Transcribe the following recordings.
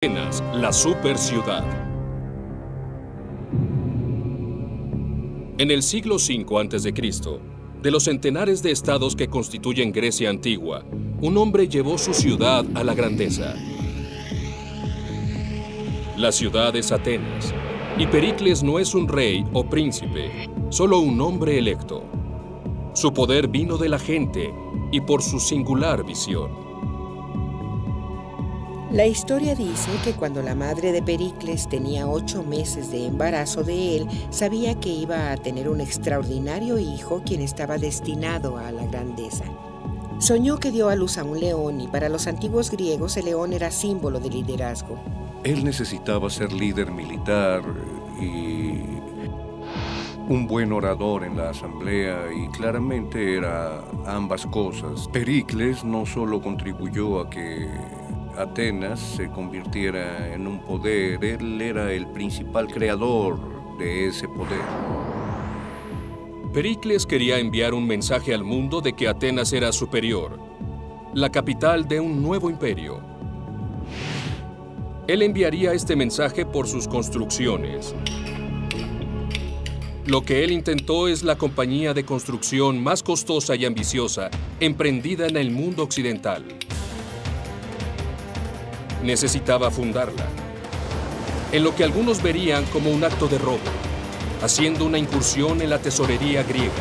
Atenas, la super ciudad. En el siglo V a.C., de los centenares de estados que constituyen Grecia antigua, un hombre llevó su ciudad a la grandeza. La ciudad es Atenas, y Pericles no es un rey o príncipe, solo un hombre electo. Su poder vino de la gente y por su singular visión. La historia dice que cuando la madre de Pericles tenía 8 meses de embarazo de él, sabía que iba a tener un extraordinario hijo quien estaba destinado a la grandeza. Soñó que dio a luz a un león y para los antiguos griegos el león era símbolo de liderazgo. Él necesitaba ser líder militar y un buen orador en la asamblea y claramente era ambas cosas. Pericles no solo contribuyó a que Atenas se convirtiera en un poder, él era el principal creador de ese poder. Pericles quería enviar un mensaje al mundo de que Atenas era superior, la capital de un nuevo imperio. Él enviaría este mensaje por sus construcciones. Lo que él intentó es la compañía de construcción más costosa y ambiciosa emprendida en el mundo occidental. Necesitaba fundarla, en lo que algunos verían como un acto de robo, haciendo una incursión en la tesorería griega,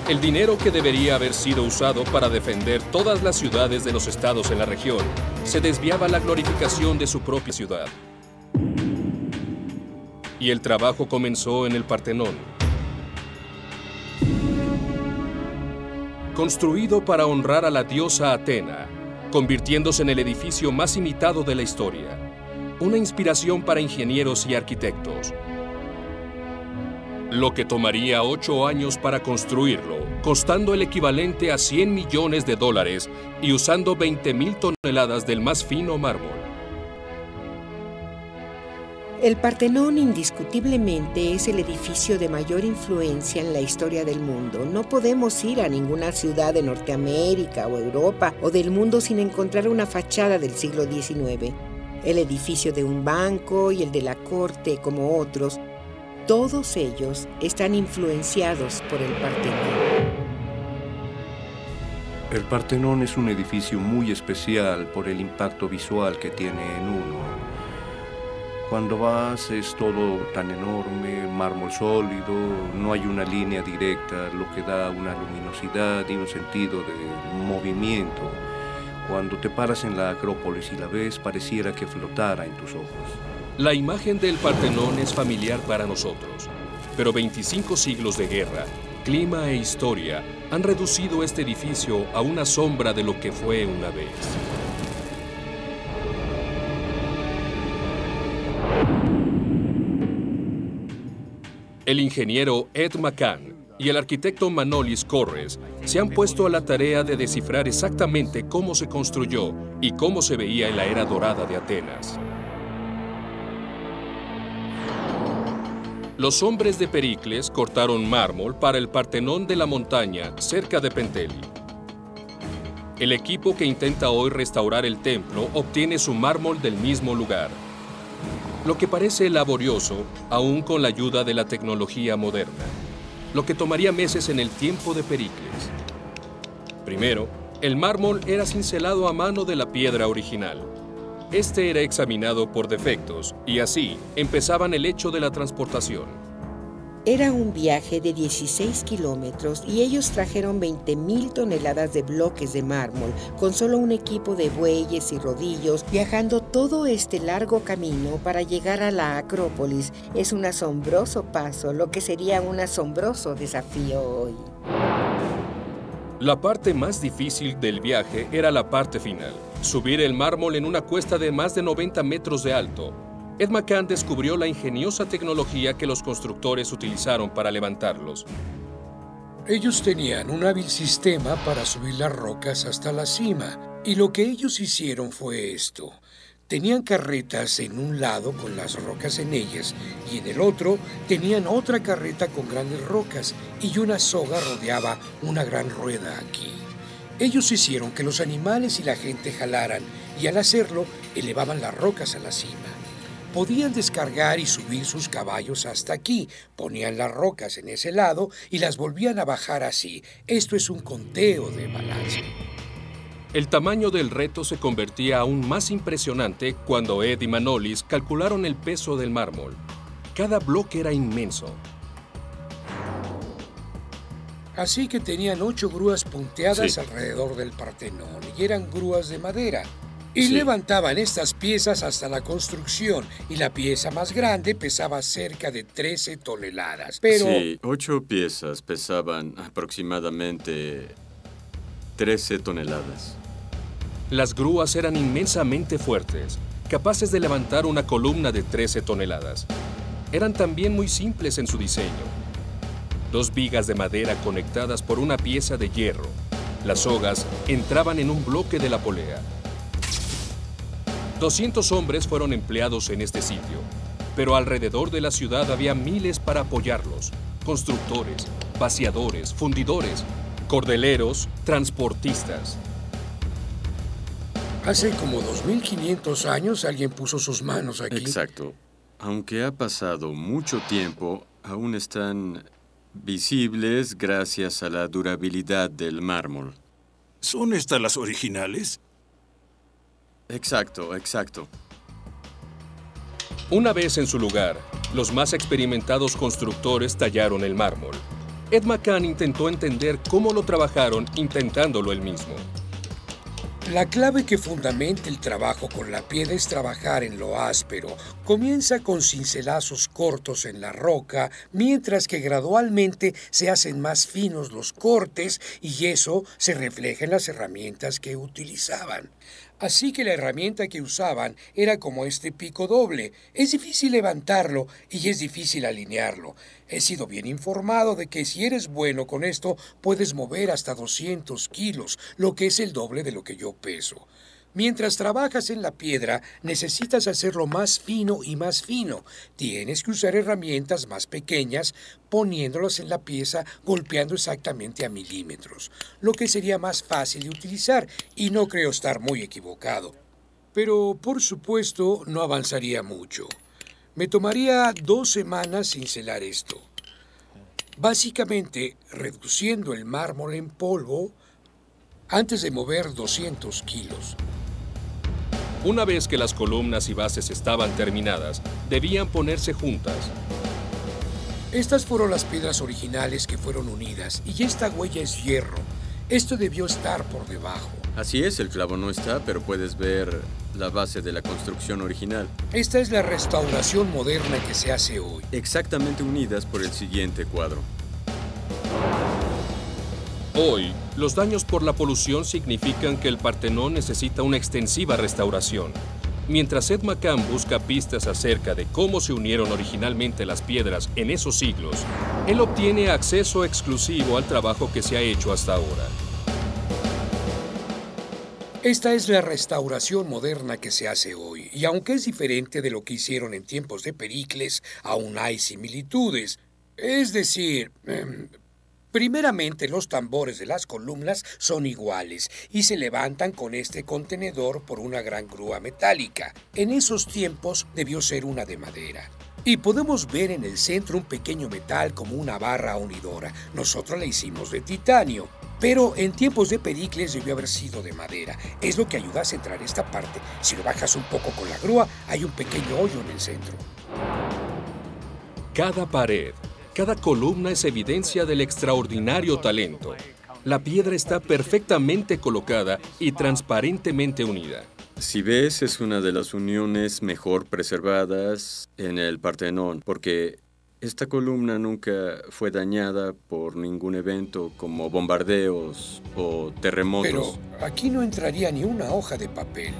el dinero que debería haber sido usado para defender todas las ciudades de los estados en la región, se desviaba a la glorificación de su propia ciudad. Y el trabajo comenzó en el Partenón. Construido para honrar a la diosa Atena, convirtiéndose en el edificio más imitado de la historia, una inspiración para ingenieros y arquitectos. Lo que tomaría 8 años para construirlo, costando el equivalente a $100 millones y usando 20.000 toneladas del más fino mármol. El Partenón indiscutiblemente es el edificio de mayor influencia en la historia del mundo. No podemos ir a ninguna ciudad de Norteamérica o Europa o del mundo sin encontrar una fachada del siglo XIX. El edificio de un banco y el de la corte, como otros, todos ellos están influenciados por el Partenón. El Partenón es un edificio muy especial por el impacto visual que tiene en uno. Cuando vas es todo tan enorme, mármol sólido, no hay una línea directa, lo que da una luminosidad y un sentido de movimiento. Cuando te paras en la Acrópolis y la ves, pareciera que flotara en tus ojos. La imagen del Partenón es familiar para nosotros, pero 25 siglos de guerra, clima e historia han reducido este edificio a una sombra de lo que fue una vez. El ingeniero Ed McCann y el arquitecto Manolis Korres se han puesto a la tarea de descifrar exactamente cómo se construyó y cómo se veía en la era dorada de Atenas. Los hombres de Pericles cortaron mármol para el Partenón de la montaña cerca de Penteli. El equipo que intenta hoy restaurar el templo obtiene su mármol del mismo lugar. Lo que parece laborioso, aún con la ayuda de la tecnología moderna, lo que tomaría meses en el tiempo de Pericles. Primero, el mármol era cincelado a mano de la piedra original. Este era examinado por defectos y así empezaban el hecho de la transportación. Era un viaje de 16 kilómetros y ellos trajeron 20.000 toneladas de bloques de mármol con solo un equipo de bueyes y rodillos, viajando todo este largo camino para llegar a la Acrópolis. Es un asombroso paso, lo que sería un asombroso desafío hoy. La parte más difícil del viaje era la parte final, subir el mármol en una cuesta de más de 90 metros de alto. Ed McCann descubrió la ingeniosa tecnología que los constructores utilizaron para levantarlos. Ellos tenían un hábil sistema para subir las rocas hasta la cima, y lo que ellos hicieron fue esto. Tenían carretas en un lado con las rocas en ellas, y en el otro tenían otra carreta con grandes rocas, y una soga rodeaba una gran rueda aquí. Ellos hicieron que los animales y la gente jalaran, y al hacerlo, elevaban las rocas a la cima. Podían descargar y subir sus caballos hasta aquí, ponían las rocas en ese lado y las volvían a bajar así. Esto es un conteo de balance. El tamaño del reto se convertía aún más impresionante cuando Ed y Manolis calcularon el peso del mármol. Cada bloque era inmenso. Así que tenían 8 grúas punteadas Sí. alrededor del Partenón y eran grúas de madera. Y Sí. levantaban estas piezas hasta la construcción y la pieza más grande pesaba cerca de 13 toneladas. Pero Sí, 8 piezas pesaban aproximadamente 13 toneladas. Las grúas eran inmensamente fuertes, capaces de levantar una columna de 13 toneladas. Eran también muy simples en su diseño. 2 vigas de madera conectadas por una pieza de hierro. Las sogas entraban en un bloque de la polea. 200 hombres fueron empleados en este sitio, pero alrededor de la ciudad había miles para apoyarlos: constructores, vaciadores, fundidores, cordeleros, transportistas. hace como 2500 años alguien puso sus manos aquí. Exacto. Aunque ha pasado mucho tiempo, aún están visibles gracias a la durabilidad del mármol. ¿Son estas las originales? Exacto, exacto. Una vez en su lugar, los más experimentados constructores tallaron el mármol. Ed McCann intentó entender cómo lo trabajaron intentándolo él mismo. La clave que fundamenta el trabajo con la piedra es trabajar en lo áspero. Comienza con cincelazos cortos en la roca, mientras que gradualmente se hacen más finos los cortes y eso se refleja en las herramientas que utilizaban. Así que la herramienta que usaban era como este pico doble. Es difícil levantarlo y es difícil alinearlo. He sido bien informado de que si eres bueno con esto, puedes mover hasta 200 kilos, lo que es el doble de lo que yo peso. Mientras trabajas en la piedra, necesitas hacerlo más fino y más fino. Tienes que usar herramientas más pequeñas, poniéndolas en la pieza, golpeando exactamente a milímetros, lo que sería más fácil de utilizar, y no creo estar muy equivocado. Pero, por supuesto, no avanzaría mucho. Me tomaría 2 semanas cincelar esto. Básicamente, reduciendo el mármol en polvo antes de mover 200 kilos. Una vez que las columnas y bases estaban terminadas, debían ponerse juntas. Estas fueron las piedras originales que fueron unidas, y esta huella es hierro. Esto debió estar por debajo. Así es, el clavo no está, pero puedes ver la base de la construcción original. Esta es la restauración moderna que se hace hoy. Exactamente unidas por el siguiente cuadro. Hoy, los daños por la polución significan que el Partenón necesita una extensiva restauración. Mientras Ed McCann busca pistas acerca de cómo se unieron originalmente las piedras en esos siglos, él obtiene acceso exclusivo al trabajo que se ha hecho hasta ahora. Esta es la restauración moderna que se hace hoy, y aunque es diferente de lo que hicieron en tiempos de Pericles, aún hay similitudes. Es decir, primeramente los tambores de las columnas son iguales y se levantan con este contenedor por una gran grúa metálica. En esos tiempos debió ser una de madera. Y podemos ver en el centro un pequeño metal como una barra unidora. Nosotros la hicimos de titanio. Pero en tiempos de Pericles debió haber sido de madera. Es lo que ayuda a centrar esta parte. Si lo bajas un poco con la grúa, hay un pequeño hoyo en el centro. Cada pared, cada columna es evidencia del extraordinario talento. La piedra está perfectamente colocada y transparentemente unida. Si ves, es una de las uniones mejor preservadas en el Partenón, porque esta columna nunca fue dañada por ningún evento como bombardeos o terremotos. Pero aquí no entraría ni una hoja de papel.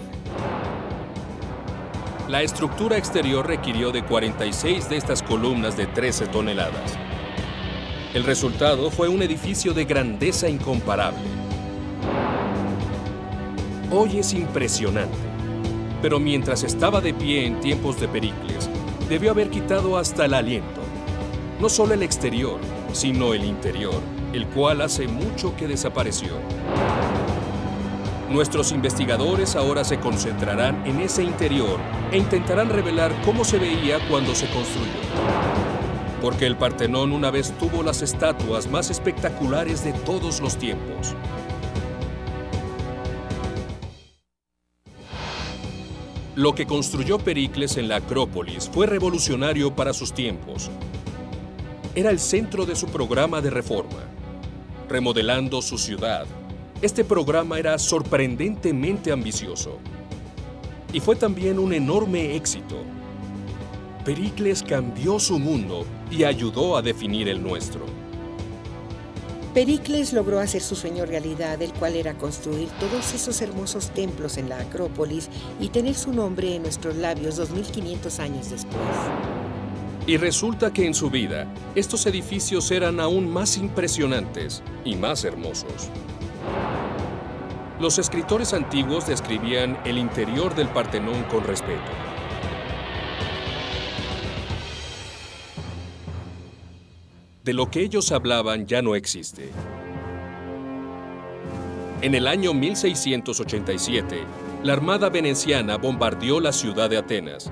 La estructura exterior requirió de 46 de estas columnas de 13 toneladas. El resultado fue un edificio de grandeza incomparable. Hoy es impresionante, pero mientras estaba de pie en tiempos de Pericles, debió haber quitado hasta el aliento. No solo el exterior, sino el interior, el cual hace mucho que desapareció. Nuestros investigadores ahora se concentrarán en ese interior e intentarán revelar cómo se veía cuando se construyó. Porque el Partenón una vez tuvo las estatuas más espectaculares de todos los tiempos. Lo que construyó Pericles en la Acrópolis fue revolucionario para sus tiempos. Era el centro de su programa de reforma, remodelando su ciudad. Este programa era sorprendentemente ambicioso y fue también un enorme éxito. Pericles cambió su mundo y ayudó a definir el nuestro. Pericles logró hacer su sueño realidad, el cual era construir todos esos hermosos templos en la Acrópolis y tener su nombre en nuestros labios 2500 años después. Y resulta que en su vida, estos edificios eran aún más impresionantes y más hermosos. Los escritores antiguos describían el interior del Partenón con respeto. De lo que ellos hablaban ya no existe. En el año 1687, la armada veneciana bombardeó la ciudad de Atenas.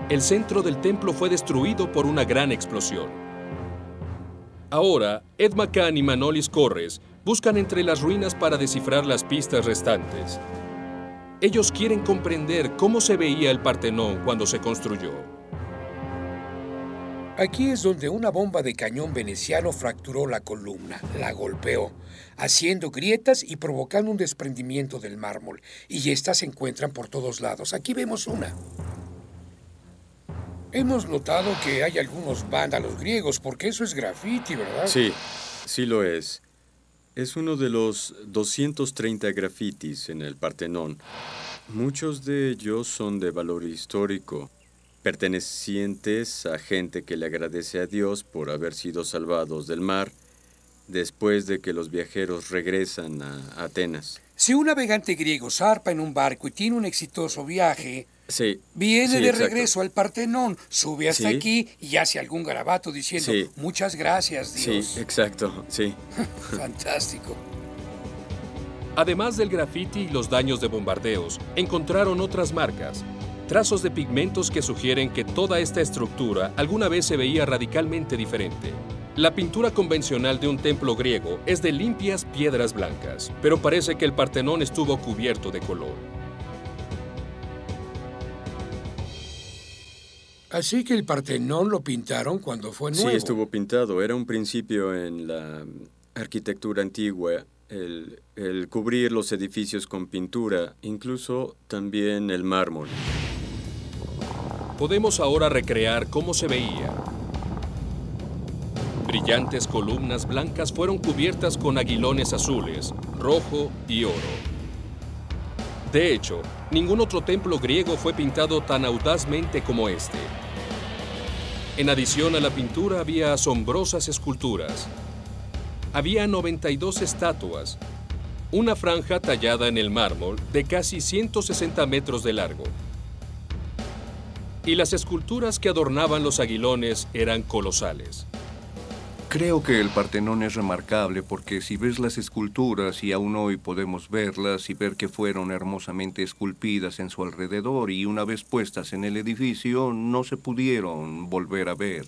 El centro del templo fue destruido por una gran explosión. Ahora, Ed McCann y Manolis Corres buscan entre las ruinas para descifrar las pistas restantes. Ellos quieren comprender cómo se veía el Partenón cuando se construyó. Aquí es donde una bomba de cañón veneciano fracturó la columna, la golpeó, haciendo grietas y provocando un desprendimiento del mármol. Y estas se encuentran por todos lados. Aquí vemos una. Hemos notado que hay algunos vándalos griegos, porque eso es grafiti, ¿verdad? Sí, sí lo es. Es uno de los 230 grafitis en el Partenón. Muchos de ellos son de valor histórico, pertenecientes a gente que le agradece a Dios por haber sido salvados del mar después de que los viajeros regresan a Atenas. Si un navegante griego zarpa en un barco y tiene un exitoso viaje, viene de regreso al Partenón, sube hasta aquí y hace algún garabato diciendo muchas gracias, Dios. Sí, exacto, sí. Fantástico. Además del grafiti y los daños de bombardeos, encontraron otras marcas, trazos de pigmentos que sugieren que toda esta estructura alguna vez se veía radicalmente diferente. La pintura convencional de un templo griego es de limpias piedras blancas, pero parece que el Partenón estuvo cubierto de color. Así que el Partenón lo pintaron cuando fue nuevo. Sí, estuvo pintado. Era un principio en la arquitectura antigua, el cubrir los edificios con pintura, incluso también el mármol. Podemos ahora recrear cómo se veía. Brillantes columnas blancas fueron cubiertas con aguilones azules, rojo y oro. De hecho, ningún otro templo griego fue pintado tan audazmente como este. En adición a la pintura había asombrosas esculturas. Había 92 estatuas, una franja tallada en el mármol de casi 160 metros de largo. Y las esculturas que adornaban los aguilones eran colosales. Creo que el Partenón es remarcable porque si ves las esculturas, y aún hoy podemos verlas y ver que fueron hermosamente esculpidas en su alrededor y una vez puestas en el edificio, no se pudieron volver a ver.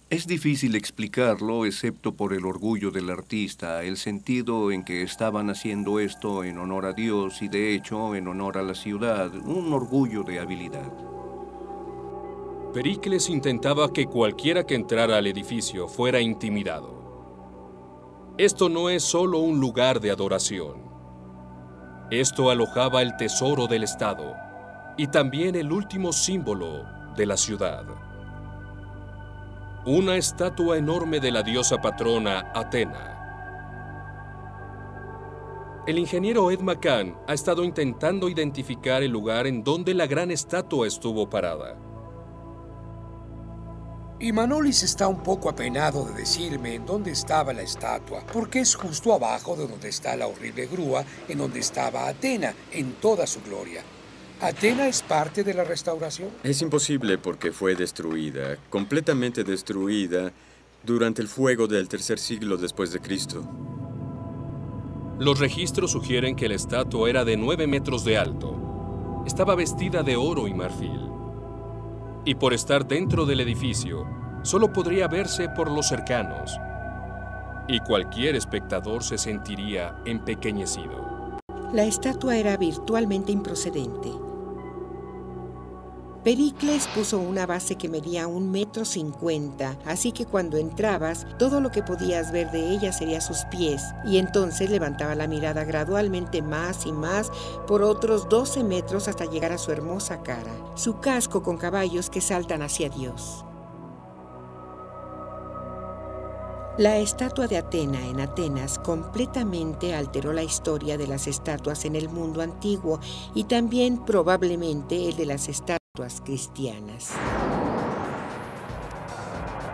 Es difícil explicarlo excepto por el orgullo del artista, el sentido en que estaban haciendo esto en honor a Dios y de hecho en honor a la ciudad, un orgullo de habilidad. Pericles intentaba que cualquiera que entrara al edificio fuera intimidado. Esto no es solo un lugar de adoración. Esto alojaba el tesoro del Estado y también el último símbolo de la ciudad. Una estatua enorme de la diosa patrona Atena. El ingeniero Ed McCann ha estado intentando identificar el lugar en donde la gran estatua estuvo parada. Y Manolis está un poco apenado de decirme en dónde estaba la estatua, porque es justo abajo de donde está la horrible grúa, en donde estaba Atena, en toda su gloria. ¿Atena es parte de la restauración? Es imposible porque fue destruida, completamente destruida, durante el fuego del tercer siglo después de Cristo. Los registros sugieren que la estatua era de 9 metros de alto. Estaba vestida de oro y marfil. Y por estar dentro del edificio, solo podría verse por los cercanos. Y cualquier espectador se sentiría empequeñecido. La estatua era virtualmente improcedente. Pericles puso una base que medía 1,50 m, así que cuando entrabas, todo lo que podías ver de ella sería sus pies, y entonces levantaba la mirada gradualmente más y más por otros 12 metros hasta llegar a su hermosa cara, su casco con caballos que saltan hacia Dios. La estatua de Atena en Atenas completamente alteró la historia de las estatuas en el mundo antiguo y también probablemente el de las estatuas cristianas.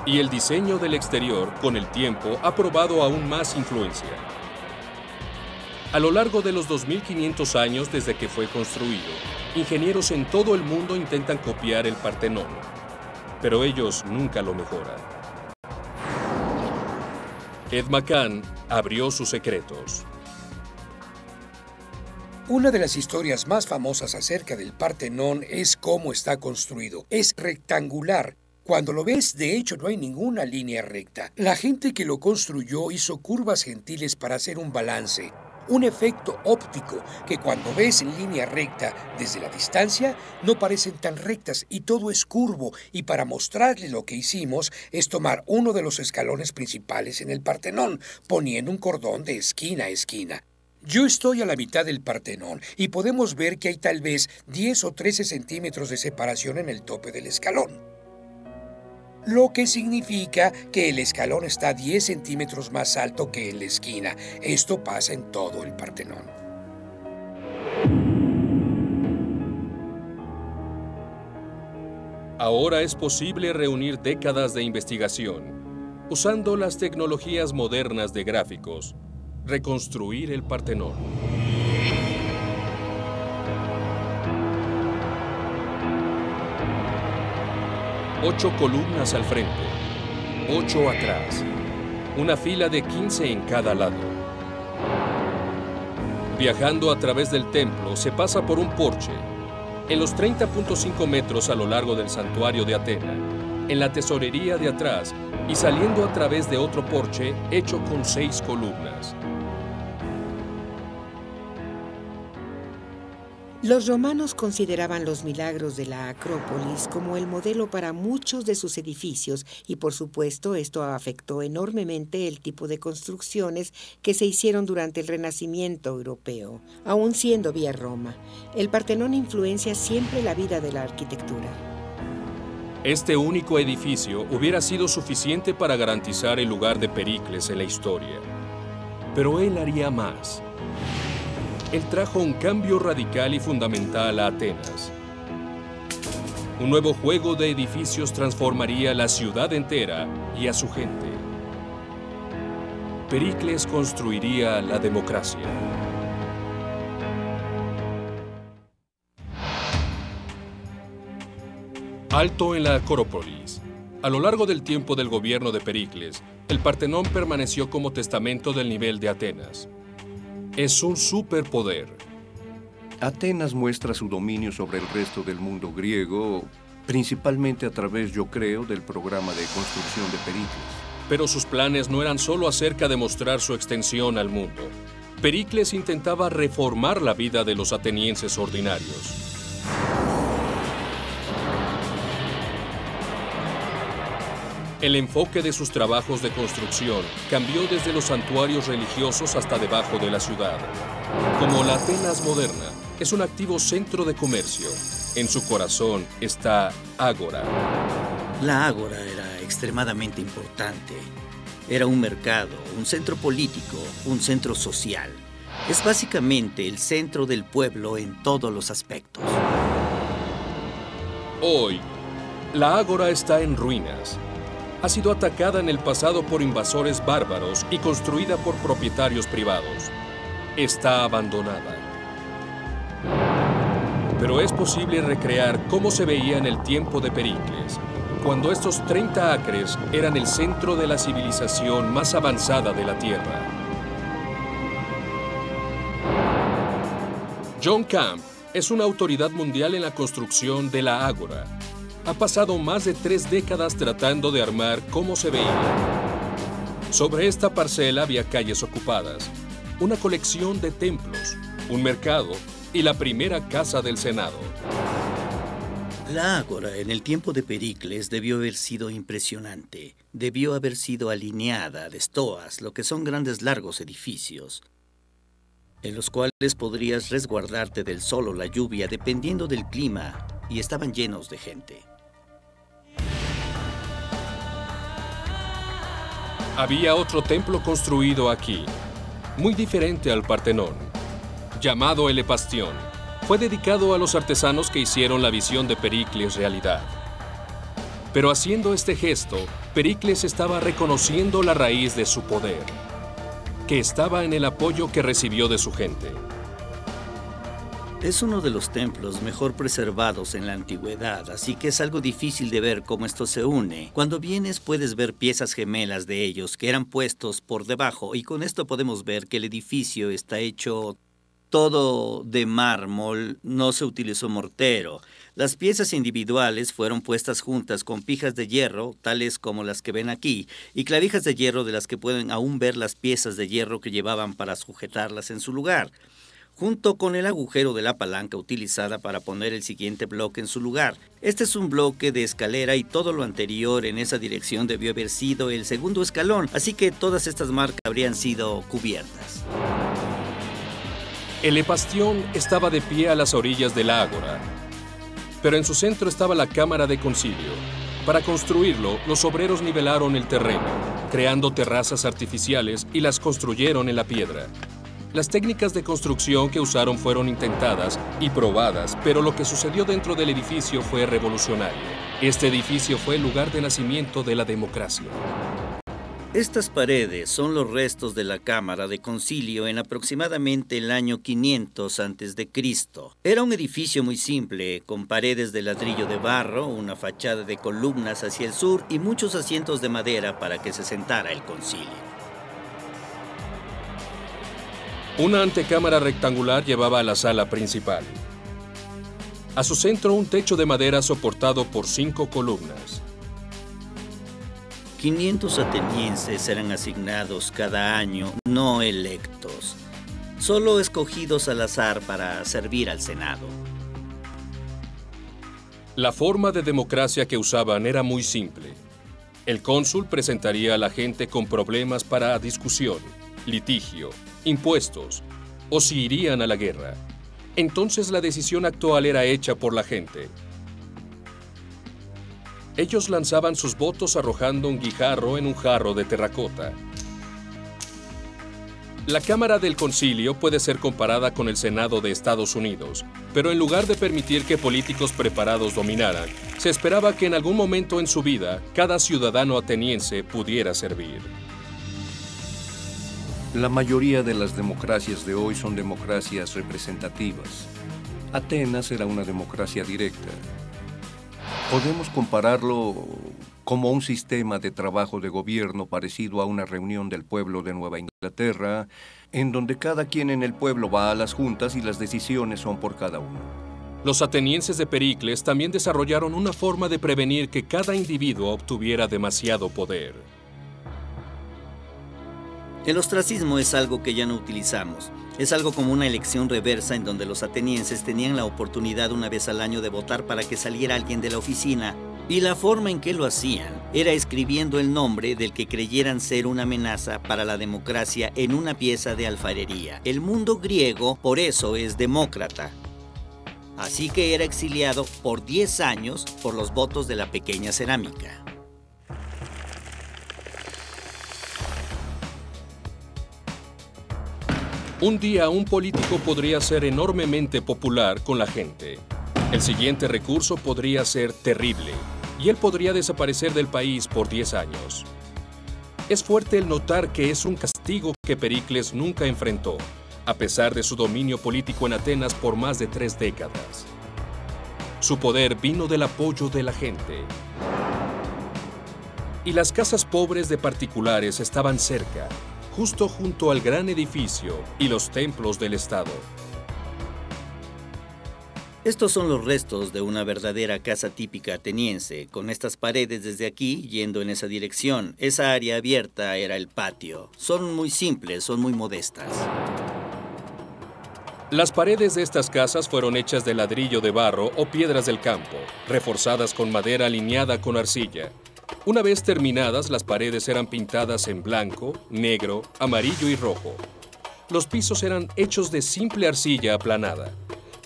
Y el diseño del exterior, con el tiempo, ha probado aún más influencia. A lo largo de los 2500 años desde que fue construido, ingenieros en todo el mundo intentan copiar el Partenón, pero ellos nunca lo mejoran. Ed McCann abrió sus secretos. Una de las historias más famosas acerca del Partenón es cómo está construido. Es rectangular. Cuando lo ves, de hecho, no hay ninguna línea recta. La gente que lo construyó hizo curvas gentiles para hacer un balance, un efecto óptico que cuando ves en línea recta desde la distancia no parecen tan rectas y todo es curvo, y para mostrarle lo que hicimos es tomar uno de los escalones principales en el Partenón, poniendo un cordón de esquina a esquina. Yo estoy a la mitad del Partenón y podemos ver que hay tal vez 10 o 13 centímetros de separación en el tope del escalón, lo que significa que el escalón está 10 centímetros más alto que en la esquina. Esto pasa en todo el Partenón. Ahora es posible reunir décadas de investigación, usando las tecnologías modernas de gráficos, reconstruir el Partenón. Ocho columnas al frente, 8 atrás, una fila de 15 en cada lado. Viajando a través del templo, se pasa por un porche, en los 30.5 metros a lo largo del santuario de Atena, en la tesorería de atrás y saliendo a través de otro porche hecho con 6 columnas. Los romanos consideraban los milagros de la Acrópolis como el modelo para muchos de sus edificios y, por supuesto, esto afectó enormemente el tipo de construcciones que se hicieron durante el Renacimiento europeo. Aún siendo vía Roma, el Partenón influencia siempre la vida de la arquitectura. Este único edificio hubiera sido suficiente para garantizar el lugar de Pericles en la historia. Pero él haría más. Él trajo un cambio radical y fundamental a Atenas. Un nuevo juego de edificios transformaría la ciudad entera y a su gente. Pericles construiría la democracia. Alto en la Acrópolis. A lo largo del tiempo del gobierno de Pericles, el Partenón permaneció como testamento del nivel de Atenas. Es un superpoder. Atenas muestra su dominio sobre el resto del mundo griego, principalmente a través, yo creo, del programa de construcción de Pericles. Pero sus planes no eran solo acerca de mostrar su extensión al mundo. Pericles intentaba reformar la vida de los atenienses ordinarios. El enfoque de sus trabajos de construcción cambió desde los santuarios religiosos hasta debajo de la ciudad. Como la Atenas moderna, es un activo centro de comercio. En su corazón está Ágora. La Ágora era extremadamente importante. Era un mercado, un centro político, un centro social. Es básicamente el centro del pueblo en todos los aspectos. Hoy, la Ágora está en ruinas. Ha sido atacada en el pasado por invasores bárbaros y construida por propietarios privados. Está abandonada. Pero es posible recrear cómo se veía en el tiempo de Pericles, cuando estos 30 acres eran el centro de la civilización más avanzada de la Tierra. John Camp es una autoridad mundial en la construcción de la Ágora. Ha pasado más de 3 décadas tratando de armar cómo se veía. Sobre esta parcela había calles ocupadas, una colección de templos, un mercado y la primera casa del Senado. La Ágora en el tiempo de Pericles debió haber sido impresionante. Debió haber sido alineada de estoas, lo que son grandes largos edificios, en los cuales podrías resguardarte del sol o la lluvia dependiendo del clima, y estaban llenos de gente. Había otro templo construido aquí, muy diferente al Partenón, llamado el Epastión. Fue dedicado a los artesanos que hicieron la visión de Pericles realidad. Pero haciendo este gesto, Pericles estaba reconociendo la raíz de su poder, que estaba en el apoyo que recibió de su gente. Es uno de los templos mejor preservados en la antigüedad, así que es algo difícil de ver cómo esto se une. Cuando vienes puedes ver piezas gemelas de ellos que eran puestos por debajo, y con esto podemos ver que el edificio está hecho todo de mármol, no se utilizó mortero. Las piezas individuales fueron puestas juntas con pijas de hierro, tales como las que ven aquí, y clavijas de hierro de las que pueden aún ver las piezas de hierro que llevaban para sujetarlas en su lugar, junto con el agujero de la palanca utilizada para poner el siguiente bloque en su lugar. Este es un bloque de escalera y todo lo anterior en esa dirección debió haber sido el segundo escalón, así que todas estas marcas habrían sido cubiertas. El Epastión estaba de pie a las orillas del Ágora, pero en su centro estaba la Cámara de Concilio. Para construirlo, los obreros nivelaron el terreno, creando terrazas artificiales y las construyeron en la piedra. Las técnicas de construcción que usaron fueron intentadas y probadas, pero lo que sucedió dentro del edificio fue revolucionario. Este edificio fue el lugar de nacimiento de la democracia. Estas paredes son los restos de la Cámara de Concilio en aproximadamente el año 500 a.C. Era un edificio muy simple, con paredes de ladrillo de barro, una fachada de columnas hacia el sur y muchos asientos de madera para que se sentara el concilio. Una antecámara rectangular llevaba a la sala principal. A su centro, un techo de madera soportado por 5 columnas. 500 atenienses eran asignados cada año, no electos, solo escogidos al azar para servir al Senado. La forma de democracia que usaban era muy simple. El cónsul presentaría a la gente con problemas para discusión, litigio, impuestos, o si irían a la guerra. Entonces la decisión actual era hecha por la gente. Ellos lanzaban sus votos arrojando un guijarro en un jarro de terracota. La Cámara del Concilio puede ser comparada con el Senado de Estados Unidos, pero en lugar de permitir que políticos preparados dominaran, se esperaba que en algún momento en su vida cada ciudadano ateniense pudiera servir. La mayoría de las democracias de hoy son democracias representativas. Atenas era una democracia directa. Podemos compararlo como un sistema de trabajo de gobierno parecido a una reunión del pueblo de Nueva Inglaterra, en donde cada quien en el pueblo va a las juntas y las decisiones son por cada uno. Los atenienses de Pericles también desarrollaron una forma de prevenir que cada individuo obtuviera demasiado poder. El ostracismo es algo que ya no utilizamos. Es algo como una elección reversa en donde los atenienses tenían la oportunidad una vez al año de votar para que saliera alguien de la oficina. Y la forma en que lo hacían era escribiendo el nombre del que creyeran ser una amenaza para la democracia en una pieza de alfarería. El mundo griego, por eso, es demócrata. Así que era exiliado por 10 años por los votos de la pequeña cerámica. Un día un político podría ser enormemente popular con la gente. El siguiente recurso podría ser terrible, y él podría desaparecer del país por 10 años. Es fuerte el notar que es un castigo que Pericles nunca enfrentó, a pesar de su dominio político en Atenas por más de 3 décadas. Su poder vino del apoyo de la gente. Y las casas pobres de particulares estaban cerca, justo junto al gran edificio y los templos del Estado. Estos son los restos de una verdadera casa típica ateniense, con estas paredes desde aquí yendo en esa dirección. Esa área abierta era el patio. Son muy simples, son muy modestas. Las paredes de estas casas fueron hechas de ladrillo de barro o piedras del campo, reforzadas con madera alineada con arcilla. Una vez terminadas, las paredes eran pintadas en blanco, negro, amarillo y rojo. Los pisos eran hechos de simple arcilla aplanada,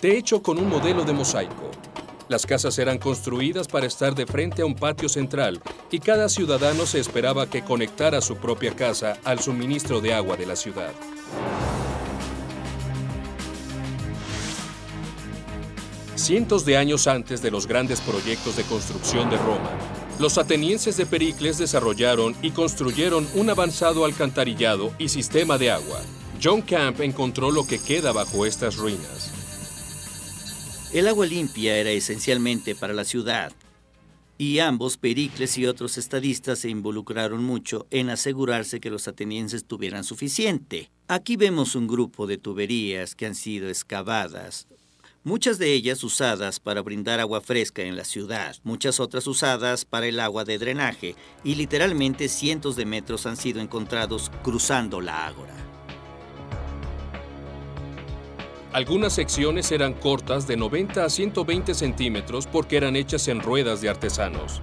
de hecho con un modelo de mosaico. Las casas eran construidas para estar de frente a un patio central y cada ciudadano se esperaba que conectara su propia casa al suministro de agua de la ciudad. Cientos de años antes de los grandes proyectos de construcción de Roma, los atenienses de Pericles desarrollaron y construyeron un avanzado alcantarillado y sistema de agua. John Camp encontró lo que queda bajo estas ruinas. El agua limpia era esencialmente para la ciudad, y ambos, Pericles y otros estadistas, se involucraron mucho en asegurarse que los atenienses tuvieran suficiente. Aquí vemos un grupo de tuberías que han sido excavadas, muchas de ellas usadas para brindar agua fresca en la ciudad, muchas otras usadas para el agua de drenaje, y literalmente cientos de metros han sido encontrados cruzando la ágora. Algunas secciones eran cortas de 90 a 120 centímetros porque eran hechas en ruedas de artesanos.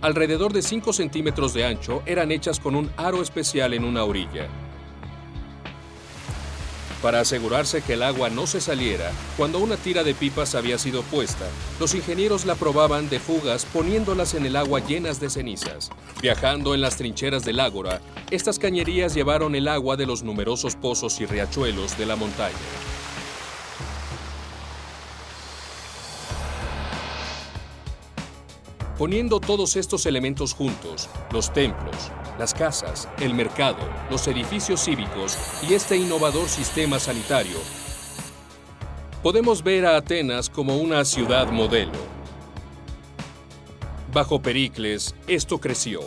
Alrededor de 5 centímetros de ancho eran hechas con un aro especial en una orilla. Para asegurarse que el agua no se saliera, cuando una tira de pipas había sido puesta, los ingenieros la probaban de fugas poniéndolas en el agua llenas de cenizas. Viajando en las trincheras del ágora, estas cañerías llevaron el agua de los numerosos pozos y riachuelos de la montaña. Poniendo todos estos elementos juntos, los templos, las casas, el mercado, los edificios cívicos y este innovador sistema sanitario, podemos ver a Atenas como una ciudad modelo. Bajo Pericles, esto creció.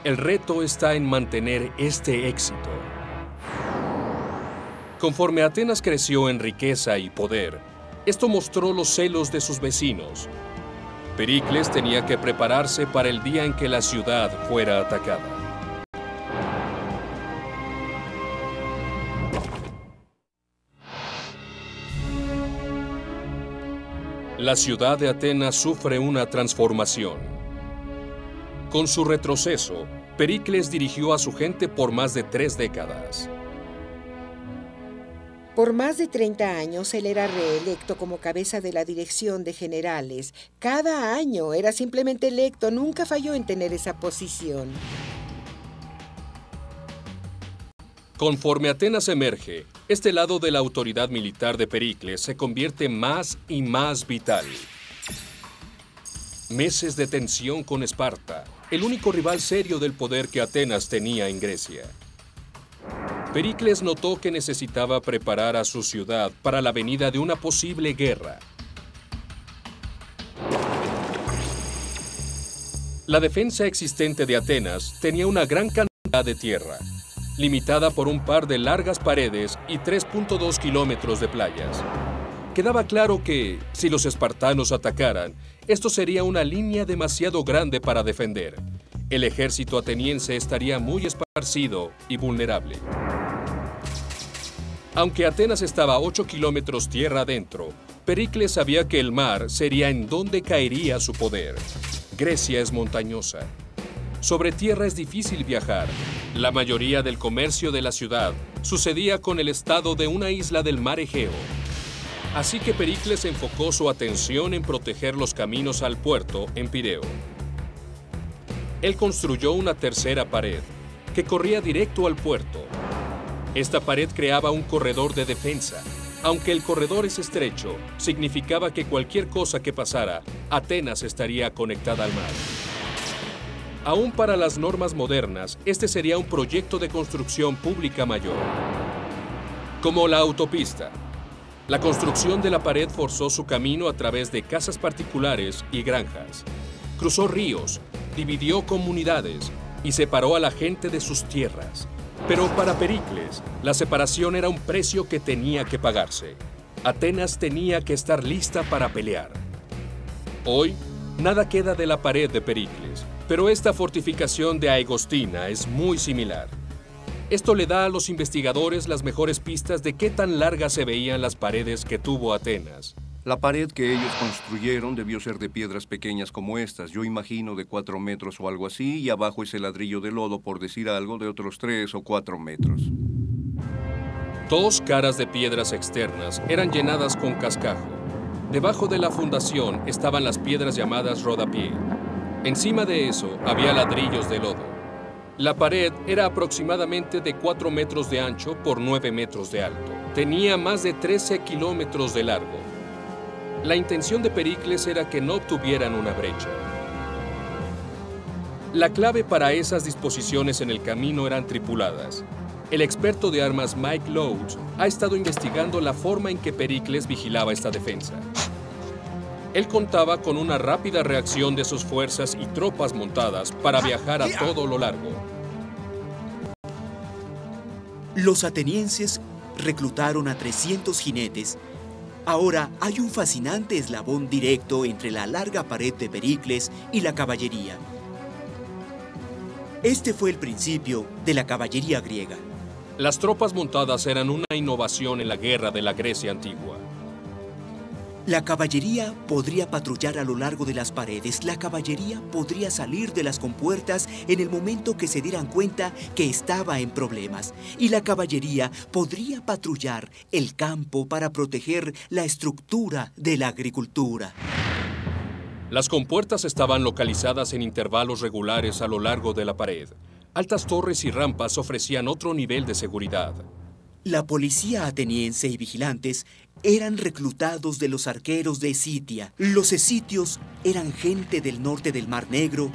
El reto está en mantener este éxito. Conforme Atenas creció en riqueza y poder, esto mostró los celos de sus vecinos. Pericles tenía que prepararse para el día en que la ciudad fuera atacada. La ciudad de Atenas sufre una transformación. Con su retroceso, Pericles dirigió a su gente por más de 3 décadas. Por más de 30 años, él era reelecto como cabeza de la dirección de generales. Cada año era simplemente electo, nunca falló en tener esa posición. Conforme Atenas emerge, este lado de la autoridad militar de Pericles se convierte más y más vital. Meses de tensión con Esparta, el único rival serio del poder que Atenas tenía en Grecia. Pericles notó que necesitaba preparar a su ciudad para la venida de una posible guerra. La defensa existente de Atenas tenía una gran cantidad de tierra, limitada por un par de largas paredes y 3.2 kilómetros de playas. Quedaba claro que, si los espartanos atacaran, esto sería una línea demasiado grande para defender. El ejército ateniense estaría muy esparcido y vulnerable. Aunque Atenas estaba a 8 kilómetros tierra adentro, Pericles sabía que el mar sería en donde caería su poder. Grecia es montañosa. Sobre tierra es difícil viajar. La mayoría del comercio de la ciudad sucedía con el estado de una isla del mar Egeo. Así que Pericles enfocó su atención en proteger los caminos al puerto en Pireo. Él construyó una tercera pared, que corría directo al puerto. Esta pared creaba un corredor de defensa. Aunque el corredor es estrecho, significaba que cualquier cosa que pasara, Atenas estaría conectada al mar. Aún para las normas modernas, este sería un proyecto de construcción pública mayor. Como la autopista, la construcción de la pared forzó su camino a través de casas particulares y granjas. Cruzó ríos, dividió comunidades y separó a la gente de sus tierras. Pero para Pericles, la separación era un precio que tenía que pagarse. Atenas tenía que estar lista para pelear. Hoy, nada queda de la pared de Pericles, pero esta fortificación de Aegostina es muy similar. Esto le da a los investigadores las mejores pistas de qué tan largas se veían las paredes que tuvo Atenas. La pared que ellos construyeron debió ser de piedras pequeñas como estas. Yo imagino de 4 metros o algo así, y abajo ese ladrillo de lodo, por decir algo, de otros 3 o 4 metros. 2 caras de piedras externas eran llenadas con cascajo. Debajo de la fundación estaban las piedras llamadas rodapié. Encima de eso había ladrillos de lodo. La pared era aproximadamente de 4 metros de ancho por 9 metros de alto. Tenía más de 13 kilómetros de largo. La intención de Pericles era que no obtuvieran una brecha. La clave para esas disposiciones en el camino eran tripuladas. El experto de armas Mike Loach ha estado investigando la forma en que Pericles vigilaba esta defensa. Él contaba con una rápida reacción de sus fuerzas y tropas montadas para viajar a todo lo largo. Los atenienses reclutaron a 300 jinetes. Ahora hay un fascinante eslabón directo entre la larga pared de Pericles y la caballería. Este fue el principio de la caballería griega. Las tropas montadas eran una innovación en la guerra de la Grecia antigua. La caballería podría patrullar a lo largo de las paredes. La caballería podría salir de las compuertas en el momento que se dieran cuenta que estaba en problemas. Y la caballería podría patrullar el campo para proteger la estructura de la agricultura. Las compuertas estaban localizadas en intervalos regulares a lo largo de la pared. Altas torres y rampas ofrecían otro nivel de seguridad. La policía ateniense y vigilantes eran reclutados de los arqueros de Escitia. Los escitios eran gente del norte del Mar Negro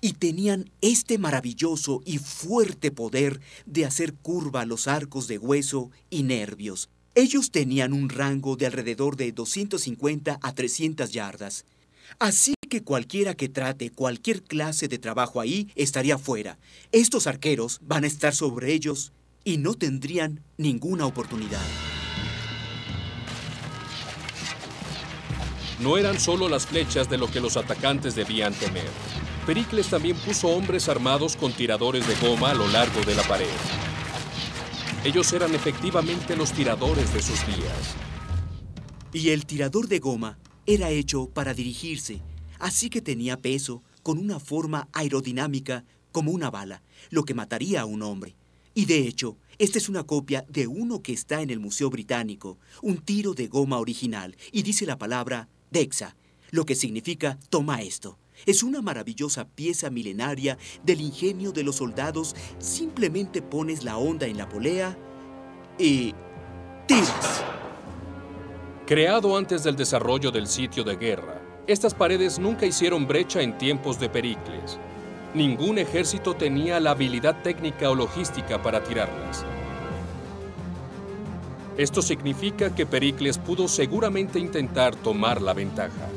y tenían este maravilloso y fuerte poder de hacer curva los arcos de hueso y nervios. Ellos tenían un rango de alrededor de 250 a 300 yardas. Así que cualquiera que trate cualquier clase de trabajo ahí estaría fuera. Estos arqueros van a estar sobre ellos y no tendrían ninguna oportunidad. No eran solo las flechas de lo que los atacantes debían temer. Pericles también puso hombres armados con tiradores de goma a lo largo de la pared. Ellos eran efectivamente los tiradores de sus días. Y el tirador de goma era hecho para dirigirse, así que tenía peso, con una forma aerodinámica como una bala, lo que mataría a un hombre. Y de hecho, esta es una copia de uno que está en el Museo Británico, un tiro de goma original, y dice la palabra Dexa, lo que significa toma esto. Es una maravillosa pieza milenaria del ingenio de los soldados. Simplemente pones la honda en la polea y tiras. Creado antes del desarrollo del sitio de guerra, estas paredes nunca hicieron brecha en tiempos de Pericles. Ningún ejército tenía la habilidad técnica o logística para tirarlas. Esto significa que Pericles pudo seguramente intentar tomar la ventaja.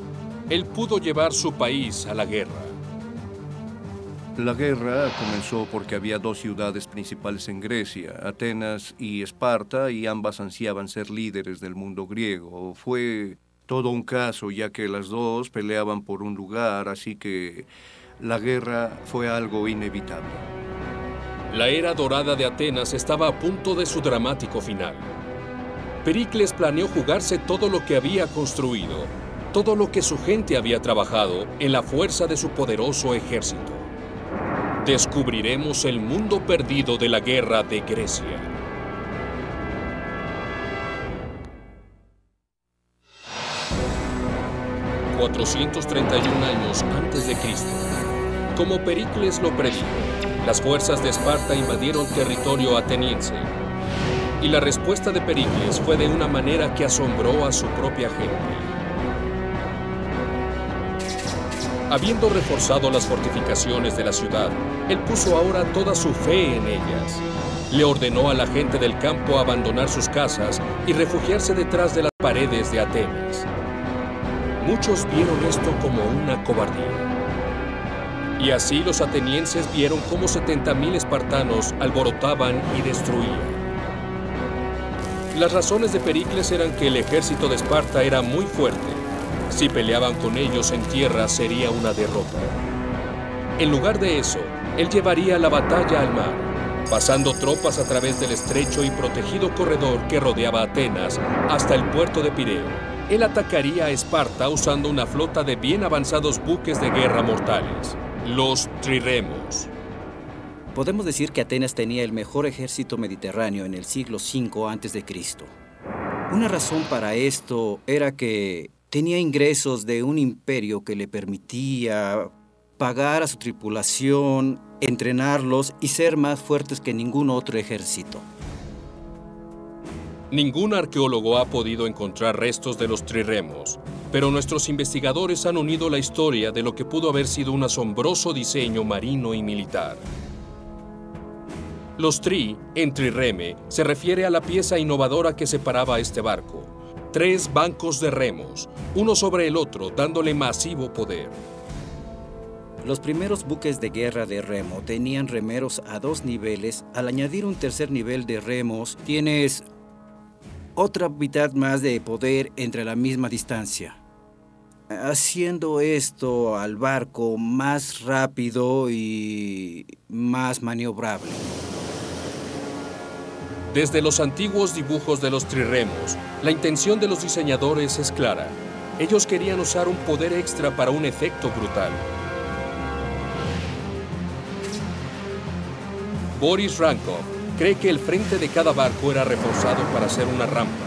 Él pudo llevar su país a la guerra. La guerra comenzó porque había 2 ciudades principales en Grecia, Atenas y Esparta, y ambas ansiaban ser líderes del mundo griego. Fue todo un caso, ya que las 2 peleaban por un lugar, así que la guerra fue algo inevitable. La era dorada de Atenas estaba a punto de su dramático final. Pericles planeó jugarse todo lo que había construido, todo lo que su gente había trabajado en la fuerza de su poderoso ejército. Descubriremos el mundo perdido de la guerra de Grecia. ...431 años antes de Cristo. Como Pericles lo predijo, las fuerzas de Esparta invadieron territorio ateniense. Y la respuesta de Pericles fue de una manera que asombró a su propia gente. Habiendo reforzado las fortificaciones de la ciudad, él puso ahora toda su fe en ellas. Le ordenó a la gente del campo abandonar sus casas y refugiarse detrás de las paredes de Atenas. Muchos vieron esto como una cobardía. Y así los atenienses vieron cómo 70,000 espartanos alborotaban y destruían. Las razones de Pericles eran que el ejército de Esparta era muy fuerte. Si peleaban con ellos en tierra sería una derrota. En lugar de eso, él llevaría la batalla al mar, pasando tropas a través del estrecho y protegido corredor que rodeaba Atenas hasta el puerto de Pireo. Él atacaría a Esparta usando una flota de bien avanzados buques de guerra mortales, los triremos. Podemos decir que Atenas tenía el mejor ejército mediterráneo en el siglo V a.C. Una razón para esto era que tenía ingresos de un imperio que le permitía pagar a su tripulación, entrenarlos y ser más fuertes que ningún otro ejército. Ningún arqueólogo ha podido encontrar restos de los triremos, pero nuestros investigadores han unido la historia de lo que pudo haber sido un asombroso diseño marino y militar. Los tri, en trireme, se refiere a la pieza innovadora que separaba este barco. 3 bancos de remos, uno sobre el otro, dándole masivo poder. Los primeros buques de guerra de remo tenían remeros a 2 niveles. Al añadir un tercer nivel de remos, tienes otra mitad más de poder entre la misma distancia, haciendo esto al barco más rápido y más maniobrable. Desde los antiguos dibujos de los triremos, la intención de los diseñadores es clara. Ellos querían usar un poder extra para un efecto brutal. Boris Rankov cree que el frente de cada barco era reforzado para hacer una rampa.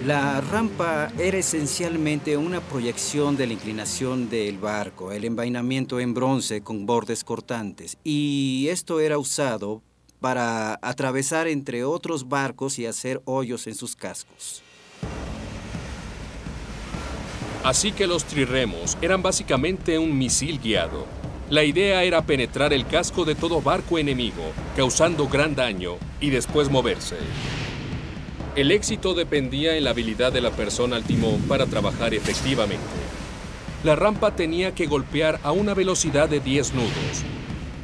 La rampa era esencialmente una proyección de la inclinación del barco, el envainamiento en bronce con bordes cortantes, y esto era usado para atravesar entre otros barcos y hacer hoyos en sus cascos. Así que los triremos eran básicamente un misil guiado. La idea era penetrar el casco de todo barco enemigo, causando gran daño, y después moverse. El éxito dependía en la habilidad de la persona al timón para trabajar efectivamente. La rampa tenía que golpear a una velocidad de 10 nudos.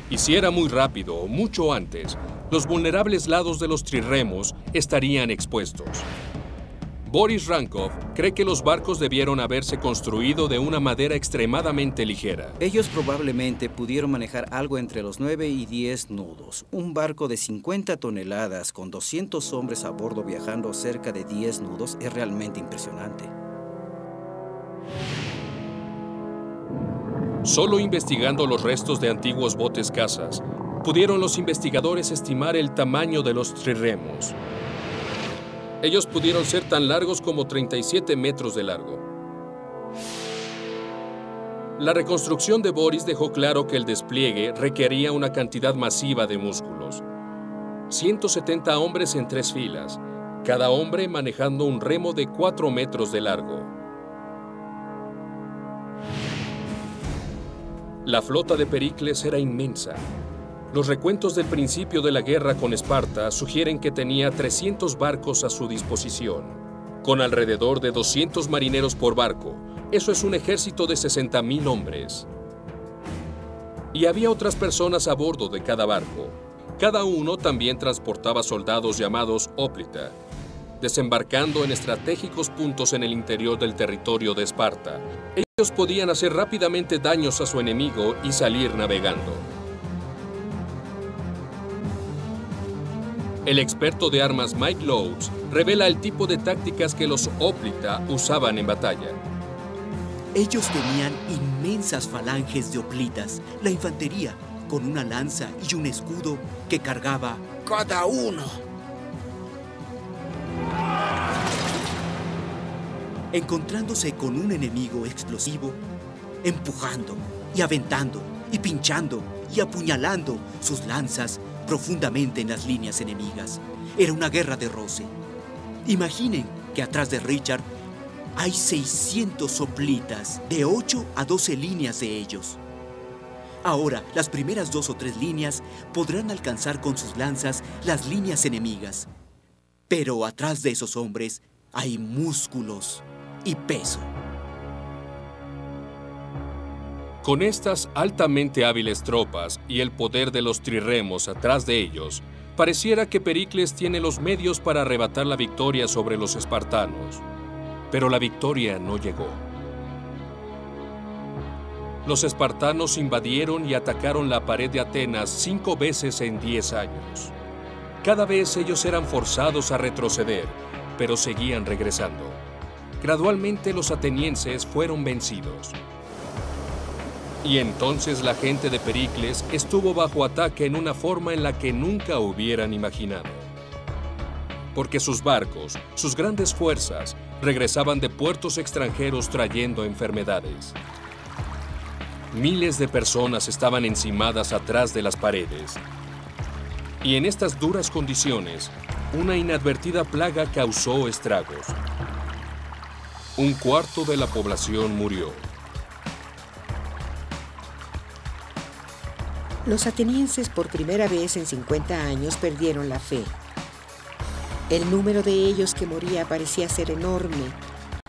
Y si era muy rápido o mucho antes, los vulnerables lados de los triremos estarían expuestos. Boris Rankov cree que los barcos debieron haberse construido de una madera extremadamente ligera. Ellos probablemente pudieron manejar algo entre los 9 y 10 nudos. Un barco de 50 toneladas con 200 hombres a bordo viajando cerca de 10 nudos es realmente impresionante. Solo investigando los restos de antiguos botes cazas, pudieron los investigadores estimar el tamaño de los triremos. Ellos pudieron ser tan largos como 37 metros de largo. La reconstrucción de Boris dejó claro que el despliegue requería una cantidad masiva de músculos. 170 hombres en 3 filas, cada hombre manejando un remo de 4 metros de largo. La flota de Pericles era inmensa. Los recuentos del principio de la guerra con Esparta sugieren que tenía 300 barcos a su disposición, con alrededor de 200 marineros por barco. Eso es un ejército de 60.000 hombres. Y había otras personas a bordo de cada barco. Cada uno también transportaba soldados llamados óplita, desembarcando en estratégicos puntos en el interior del territorio de Esparta. Ellos podían hacer rápidamente daños a su enemigo y salir navegando. El experto de armas Mike Lowe's revela el tipo de tácticas que los óplita usaban en batalla. Ellos tenían inmensas falanges de hoplitas, la infantería, con una lanza y un escudo que cargaba cada uno. Encontrándose con un enemigo explosivo, empujando y aventando y pinchando y apuñalando sus lanzas profundamente en las líneas enemigas. Era una guerra de roce. Imaginen que atrás de Richard hay 600 hoplitas, de 8 a 12 líneas de ellos. Ahora, las primeras 2 o 3 líneas podrán alcanzar con sus lanzas las líneas enemigas. Pero atrás de esos hombres hay músculos y peso. Con estas altamente hábiles tropas y el poder de los triremos atrás de ellos, Pareciera que Pericles tiene los medios para arrebatar la victoria sobre los espartanos, pero la victoria no llegó. Los espartanos invadieron y atacaron la pared de Atenas 5 veces en 10 años. Cada vez ellos eran forzados a retroceder, pero seguían regresando. Gradualmente los atenienses fueron vencidos. Y entonces la gente de Pericles estuvo bajo ataque en una forma en la que nunca hubieran imaginado. Porque sus barcos, sus grandes fuerzas, regresaban de puertos extranjeros trayendo enfermedades. Miles de personas estaban encimadas atrás de las paredes. Y en estas duras condiciones, una inadvertida plaga causó estragos. 1/4 de la población murió. Los atenienses por primera vez en 50 años perdieron la fe. El número de ellos que moría parecía ser enorme.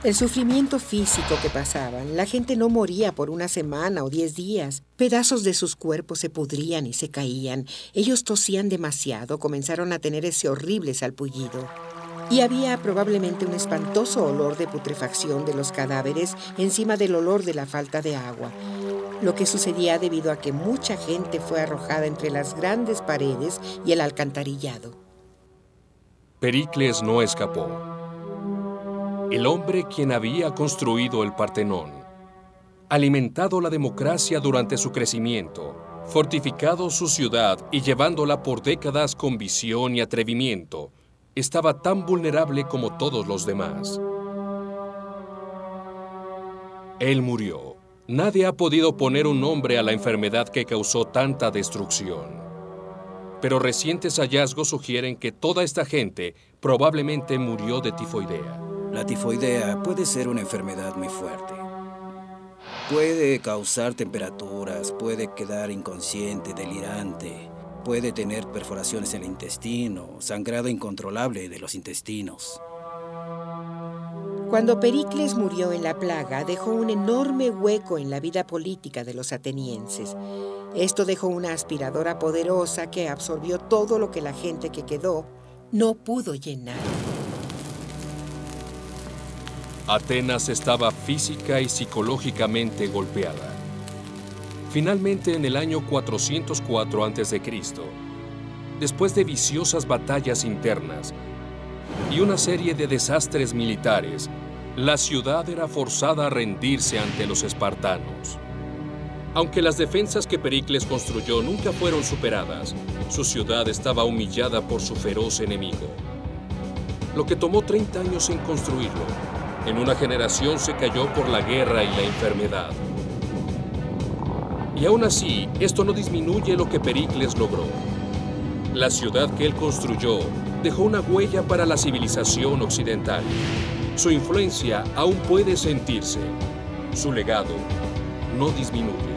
El sufrimiento físico que pasaban, la gente no moría por una semana o 10 días. Pedazos de sus cuerpos se pudrían y se caían. Ellos tosían demasiado, comenzaron a tener ese horrible salpullido. Y había probablemente un espantoso olor de putrefacción de los cadáveres encima del olor de la falta de agua. Lo que sucedía debido a que mucha gente fue arrojada entre las grandes paredes y el alcantarillado. Pericles no escapó. El hombre quien había construido el Partenón, alimentado la democracia durante su crecimiento, fortificado su ciudad y llevándola por décadas con visión y atrevimiento, estaba tan vulnerable como todos los demás. Él murió. Nadie ha podido poner un nombre a la enfermedad que causó tanta destrucción. Pero recientes hallazgos sugieren que toda esta gente probablemente murió de tifoidea. La tifoidea puede ser una enfermedad muy fuerte. Puede causar temperaturas, puede quedar inconsciente, delirante, puede tener perforaciones en el intestino, sangrado incontrolable de los intestinos. Cuando Pericles murió en la plaga, dejó un enorme hueco en la vida política de los atenienses. Esto dejó una aspiradora poderosa que absorbió todo lo que la gente que quedó no pudo llenar. Atenas estaba física y psicológicamente golpeada. Finalmente, en el año 404 a.C., después de viciosas batallas internas y una serie de desastres militares, la ciudad era forzada a rendirse ante los espartanos. Aunque las defensas que Pericles construyó nunca fueron superadas, su ciudad estaba humillada por su feroz enemigo. Lo que tomó 30 años en construirlo, en una generación se cayó por la guerra y la enfermedad. Y aún así, esto no disminuye lo que Pericles logró. La ciudad que él construyó dejó una huella para la civilización occidental. Su influencia aún puede sentirse. Su legado no disminuye.